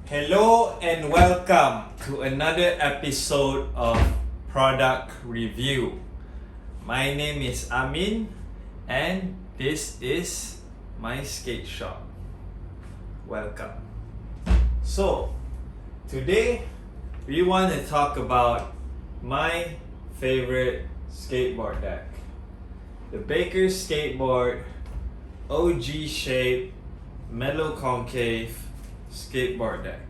Hello and welcome to another episode of Product Review. My name is Amin and this is my skate shop. Welcome. So, today we want to talk about my favorite skateboard deck. The Baker Skateboard OG shape mellow concave skateboard deck,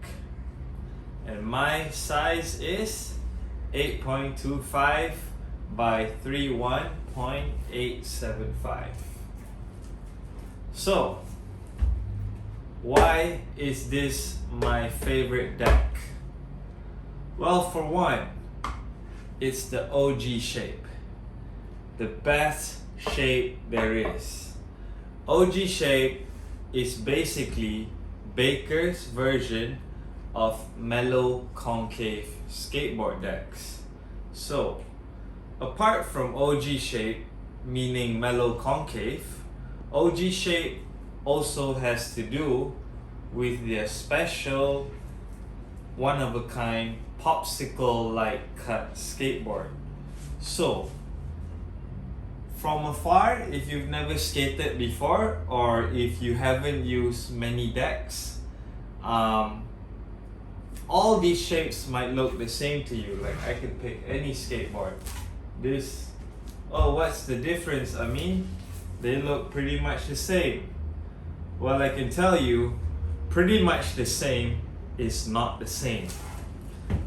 and my size is 8.25 by 31.875. So why is this my favorite deck? Well, for one, it's the OG shape, the best shape there is. OG shape is basically Baker's version of mellow concave skateboard decks. So, apart from OG shape, meaning mellow concave, OG shape also has to do with their special one-of-a-kind popsicle-like cut skateboard. So, from afar, if you've never skated before or if you haven't used many decks, all these shapes might look the same to you. Like I could pick any skateboard. What's the difference? I mean, they look pretty much the same. Well, I can tell you, pretty much the same is not the same.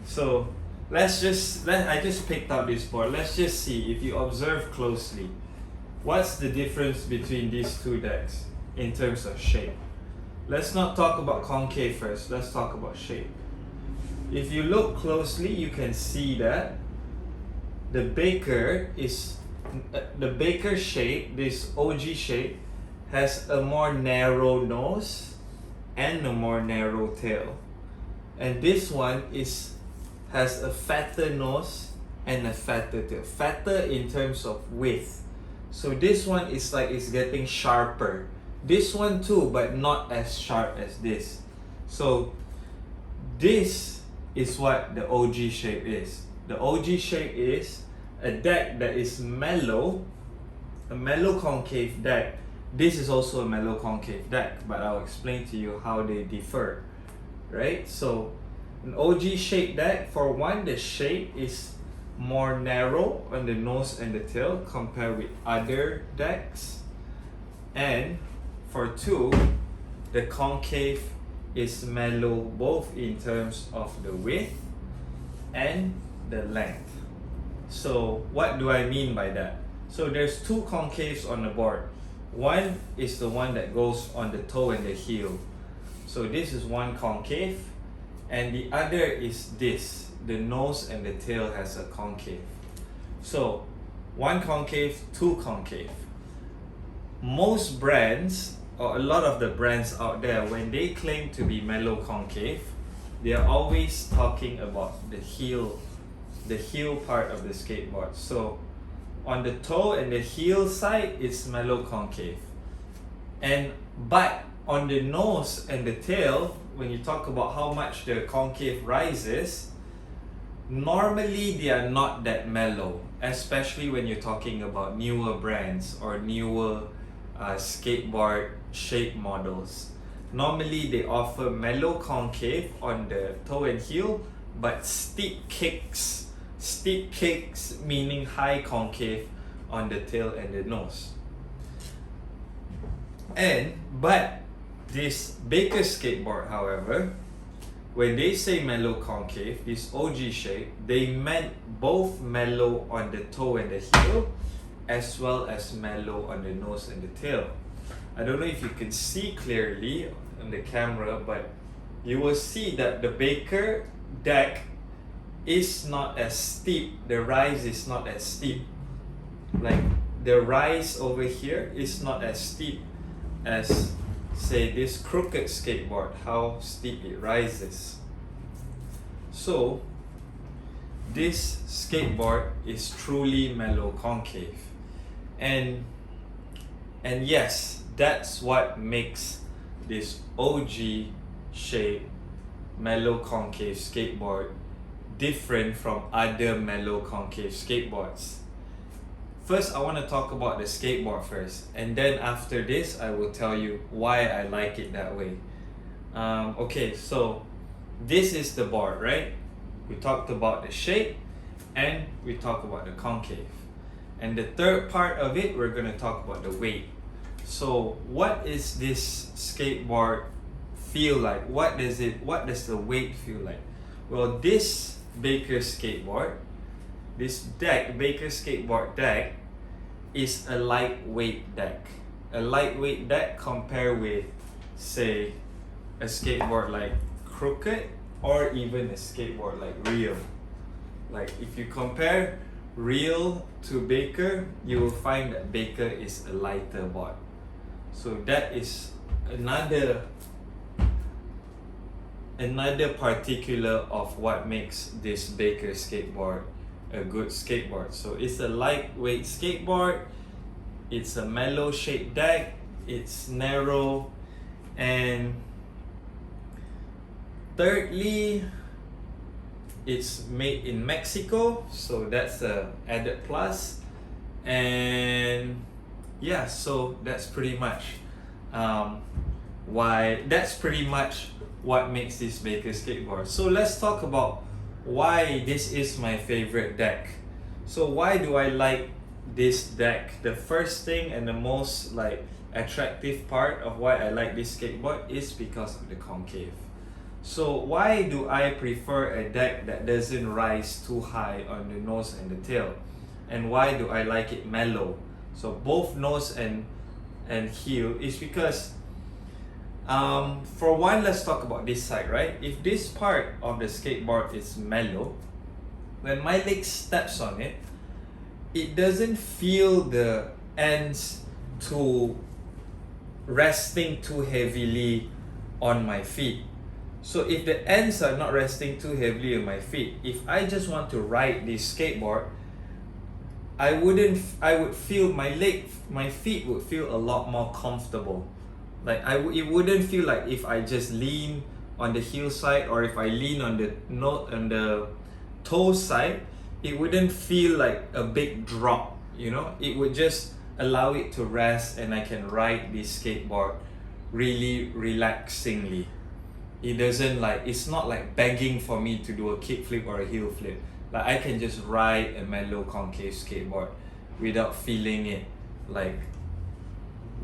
So I just picked out this board. Let's just see, if you observe closely, what's the difference between these two decks in terms of shape. Let's not talk about concave first, let's talk about shape. If you look closely, you can see that the Baker shape, this OG shape, has a more narrow nose and a more narrow tail. And this one has a fatter nose and a fatter tail. Fatter in terms of width. So this one is like it's getting sharper. This one too, but not as sharp as this. So this is what the OG shape is. The OG shape is a deck that is mellow, a mellow concave deck. This is also a mellow concave deck, but I'll explain to you how they differ, right? So an OG shape deck, for one, the shape is more narrow on the nose and the tail compared with other decks. And for two, the concave is mellow both in terms of the width and the length. So what do I mean by that? So there's two concaves on the board. One is the one that goes on the toe and the heel. So this is one concave, and the other is this. The nose and the tail has a concave. So one concave, two concave. Most brands, or a lot of the brands out there, when they claim to be mellow concave, they are always talking about the heel part of the skateboard. So on the toe and the heel side, it's mellow concave. But on the nose and the tail, when you talk about how much the concave rises, normally they are not that mellow, especially when you're talking about newer brands or newer skateboard shape models. Normally they offer mellow concave on the toe and heel, but steep kicks meaning high concave on the tail and the nose. But this Baker skateboard, however, when they say mellow concave, this OG shape, they meant both mellow on the toe and the heel as well as mellow on the nose and the tail. I don't know if you can see clearly on the camera, but you will see that the Baker deck is not as steep. The rise is not as steep. Like the rise over here is not as steep as, say, this crooked skateboard, how steep it rises. So this skateboard is truly mellow concave, and yes, that's what makes this OG shape mellow concave skateboard different from other mellow concave skateboards? First, I want to talk about the skateboard first, and then after this, I will tell you why I like it that way. Okay, so this is the board, right? We talked about the shape and we talked about the concave. And the third part of it, we're going to talk about the weight. So what is this skateboard feel like? What does the weight feel like? Well, this Baker skateboard, this deck, Baker skateboard deck, is a lightweight deck. A lightweight deck compared with, say, a skateboard like Crooked or even a skateboard like Real. Like if you compare Real to Baker, you will find that Baker is a lighter board. So that is another particular of what makes this Baker skateboard a good skateboard. So it's a lightweight skateboard, it's a mellow shaped deck, it's narrow, and thirdly, it's made in Mexico, so that's a added plus. And yeah, so that's pretty much what makes this Baker skateboard. So let's talk about why this is my favorite deck. So why do I like this deck? The first thing and the most attractive part of why I like this skateboard is because of the concave. So why do I prefer a deck that doesn't rise too high on the nose and the tail? And why do I like it mellow? So both nose and heel is because for one, let's talk about this side, right? If this part of the skateboard is mellow, when my leg steps on it, it doesn't feel the ends to resting too heavily on my feet. So if the ends are not resting too heavily on my feet, if I just want to ride this skateboard, I would feel my feet would feel a lot more comfortable. It wouldn't feel like if I just lean on the heel side or if I lean on the toe side, it wouldn't feel like a big drop, It would just allow it to rest and I can ride this skateboard really relaxingly. It's not like begging for me to do a kickflip or a heel flip. Like I can just ride a mellow concave skateboard without feeling it like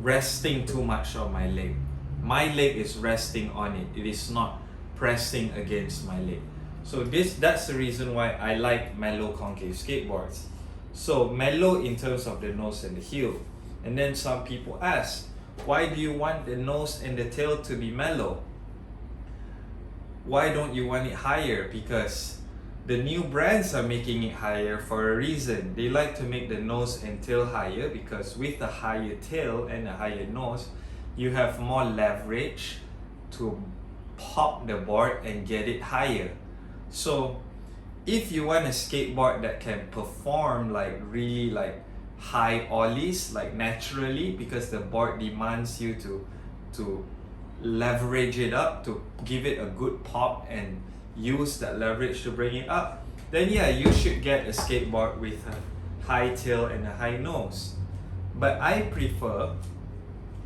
resting too much on my leg. My leg is resting on it. It is not pressing against my leg. So that's the reason why I like mellow concave skateboards. So mellow in terms of the nose and the heel. And then some people ask, why do you want the nose and the tail to be mellow? Why don't you want it higher? Because the new brands are making it higher for a reason. They like to make the nose and tail higher because with a higher tail and a higher nose, you have more leverage to pop the board and get it higher. So if you want a skateboard that can perform really high ollies naturally, because the board demands you to leverage it up, to give it a good pop and use that leverage to bring it up, then yeah, you should get a skateboard with a high tail and a high nose. But I prefer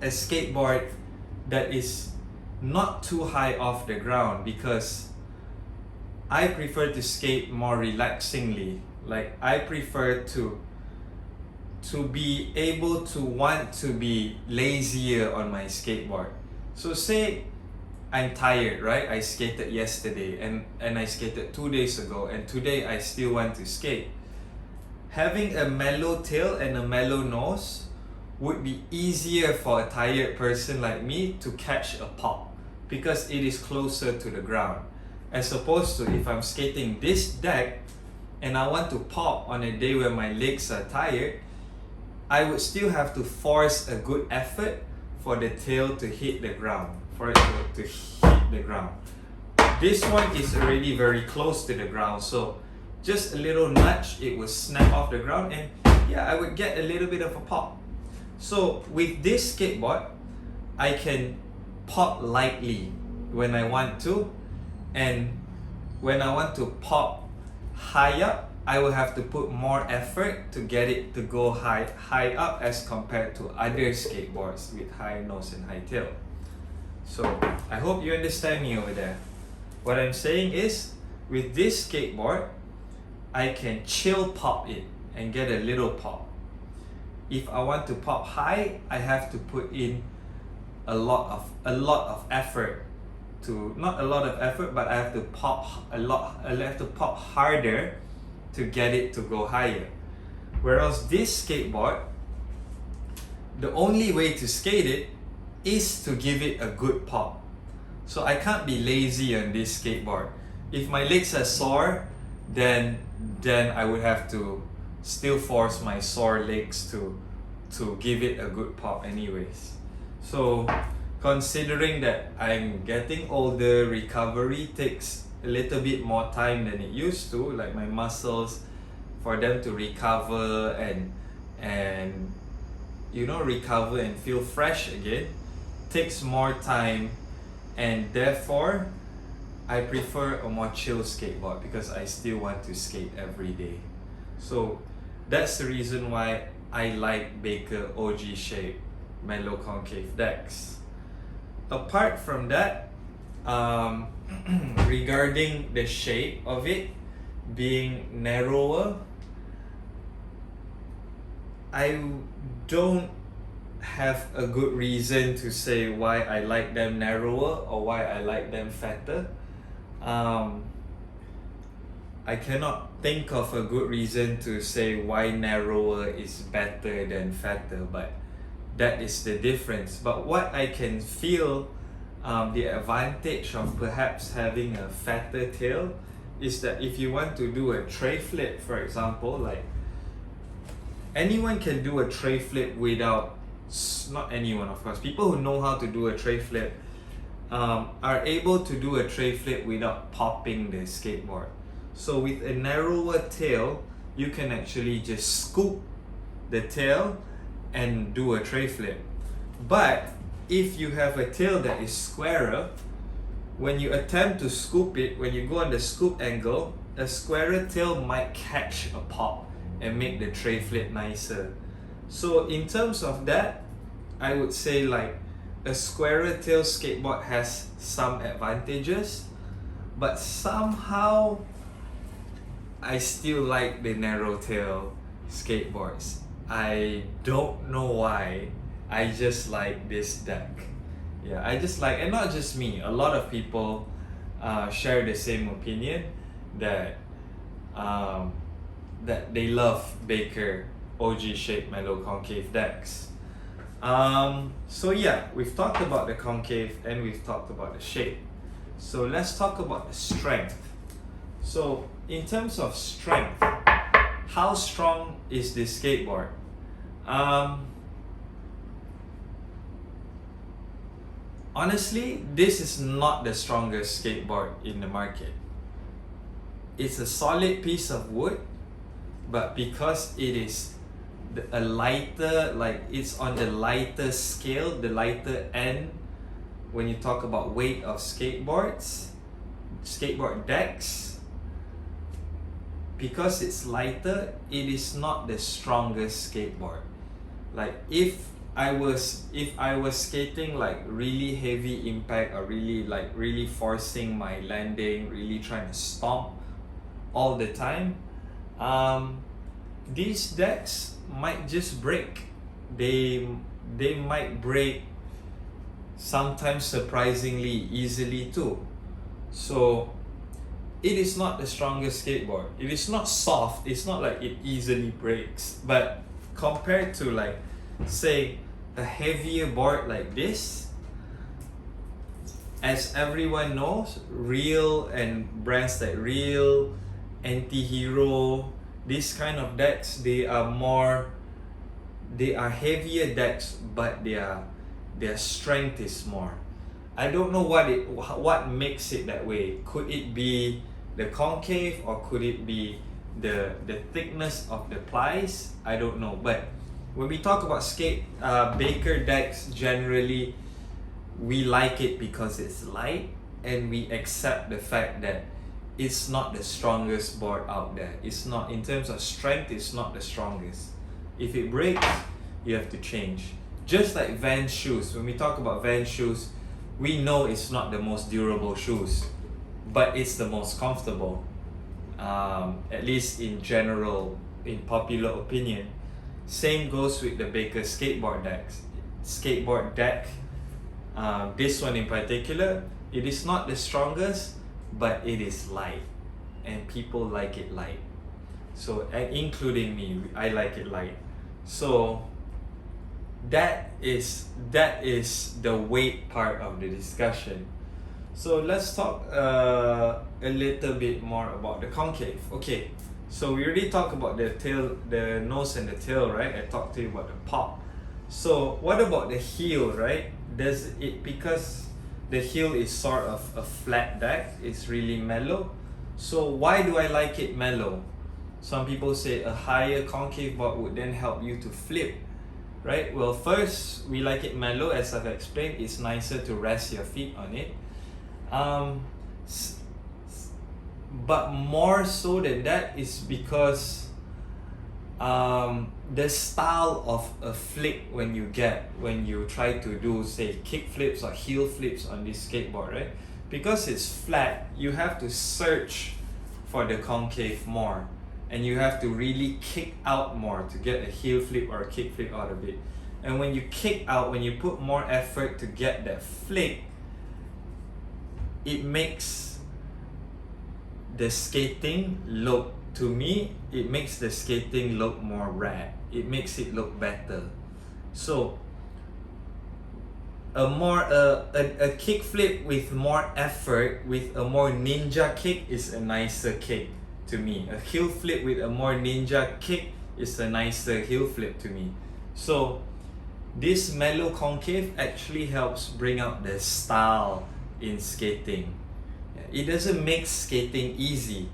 a skateboard that is not too high off the ground because I prefer to skate more relaxingly. I prefer to be able to want to be lazier on my skateboard. So say I'm tired, right? I skated yesterday and I skated 2 days ago, and today I still want to skate. Having a mellow tail and a mellow nose would be easier for a tired person like me to catch a pop because it is closer to the ground. As opposed to if I'm skating this deck and I want to pop on a day where my legs are tired, I would still have to force a good effort for the tail to hit the ground, for it to hit the ground. This one is already very close to the ground, so just a little nudge, it will snap off the ground, and yeah, I would get a little bit of a pop. So with this skateboard, I can pop lightly when I want to, and when I want to pop high up, I will have to put more effort to get it to go high up as compared to other skateboards with high nose and high tail. So I hope you understand me over there. What I'm saying is, with this skateboard, I can chill pop it and get a little pop. If I want to pop high, I have to put in a lot of effort to, not a lot of effort, but I have to pop I have to pop harder to get it to go higher. Whereas this skateboard, the only way to skate it is to give it a good pop. So I can't be lazy on this skateboard. If my legs are sore, then I would have to still force my sore legs to give it a good pop anyways. So considering that I'm getting older, recovery takes a little bit more time than it used to, like my muscles, for them to recover and you know, recover and feel fresh again, takes more time, and therefore I prefer a more chill skateboard because I still want to skate every day. So that's the reason why I like Baker OG shape mellow concave decks. Apart from that, regarding the shape of it being narrower, I don't have a good reason to say why I like them narrower or why I like them fatter. I cannot think of a good reason to say why narrower is better than fatter, but that is the difference. But what I can feel, the advantage of perhaps having a fatter tail is that if you want to do a tray flip, for example, like anyone can do a tray flip without, not anyone of course, people who know how to do a tray flip are able to do a tray flip without popping the skateboard. So with a narrower tail, you can actually just scoop the tail and do a tray flip. But if you have a tail that is squarer, when you attempt to scoop it, when you go on the scoop angle, a squarer tail might catch a pop and make the tray flip nicer. So in terms of that, I would say like a squarer tail skateboard has some advantages, but somehow I still like the narrow tail skateboards. I don't know why, I just like this deck. Yeah, I just like, and not just me, a lot of people share the same opinion that that they love Baker OG shape mellow concave decks. So yeah, we've talked about the concave and we've talked about the shape. So let's talk about the strength. So in terms of strength, how strong is this skateboard? Honestly, this is not the strongest skateboard in the market. It's a solid piece of wood, but because it is a lighter, like it's on the lighter scale, the lighter end when you talk about weight of skateboards, skateboard decks, because it's lighter, it is not the strongest skateboard. Like if I was skating like really heavy impact or really forcing my landing, really trying to stomp all the time, these decks might just break. They might break sometimes surprisingly easily too. So it is not the strongest skateboard. It is not soft. It's not like it easily breaks. But compared to like, say, a heavier board like this, as everyone knows, Real and brands like Real, Anti-Hero, these kind of decks, they are heavier decks, but their strength is more. I don't know what makes it that way. Could it be the concave or could it be the thickness of the plies? I don't know. But when we talk about Baker decks, generally we like it because it's light, and we accept the fact that it's not the strongest board out there. It's not, in terms of strength, it's not the strongest. If it breaks, you have to change. Just like Vans shoes, when we talk about Vans shoes, we know it's not the most durable shoes, but it's the most comfortable, at least in general, in popular opinion. Same goes with the Baker skateboard decks. Skateboard deck, this one in particular, it is not the strongest, but it is light, and people like it light. So, and including me, I like it light. So that is the weight part of the discussion. So let's talk a little bit more about the concave. Okay, so we already talked about the tail, the nose and the tail, right? I talked to you about the pop. So what about the heel, right? Does it, because the heel is sort of a flat deck, it's really mellow. So why do I like it mellow? Some people say a higher concave board would then help you to flip, right? Well, first, we like it mellow, as I've explained. It's nicer to rest your feet on it. But more so than that is because the style of a flick when you try to do, say, kick flips or heel flips on this skateboard, right? Because it's flat, you have to search for the concave more, and you have to really kick out more to get a heel flip or a kick flip out of it. And when you kick out, when you put more effort to get that flick, it makes the skating look, to me, it makes the skating look more rad. It makes it look better. So a kick flip with more effort, with a more ninja kick, is a nicer kick to me. A heel flip with a more ninja kick is a nicer heel flip to me. So this mellow concave actually helps bring out the style in skating. It doesn't make skating easy.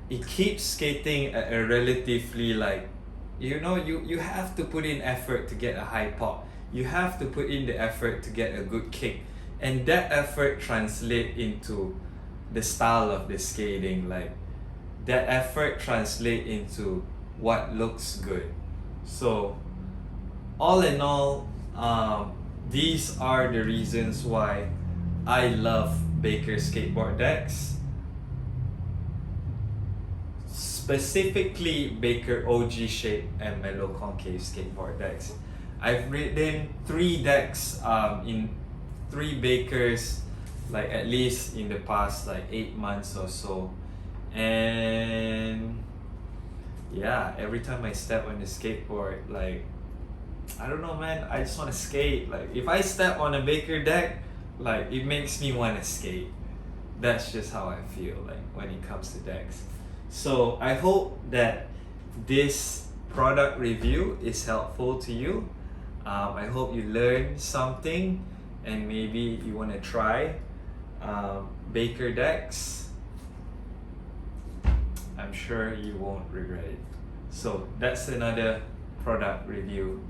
It keeps skating at a relatively, like, you have to put in effort to get a high pop. You have to put in the effort to get a good kick. And that effort translates into the style of the skating. Like, that effort translates into what looks good. So, all in all, these are the reasons why I love Baker skateboard decks. Specifically Baker OG shape and mellow concave skateboard decks. I've ridden 3 decks in 3 Bakers, like at least in the past like 8 months or so. And yeah, every time I step on the skateboard, like, I don't know, man, I just want to skate. Like, if I step on a Baker deck, like, it makes me want to skate. That's just how I feel like when it comes to decks. So I hope that this product review is helpful to you. I hope you learned something, and maybe you want to try Baker decks. I'm sure you won't regret it. So that's another product review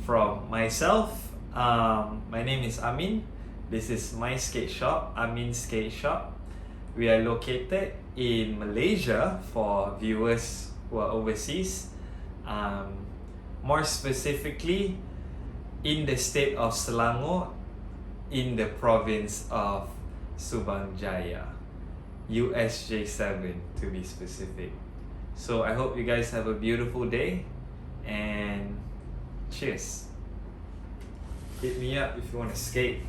from myself. My name is Amin. This is my skate shop, Amin Skate Shop. We are located in Malaysia for viewers who are overseas. More specifically, in the state of Selangor, in the province of Subang Jaya, USJ7 to be specific. So I hope you guys have a beautiful day, and cheers. Hit me up if you want to skate.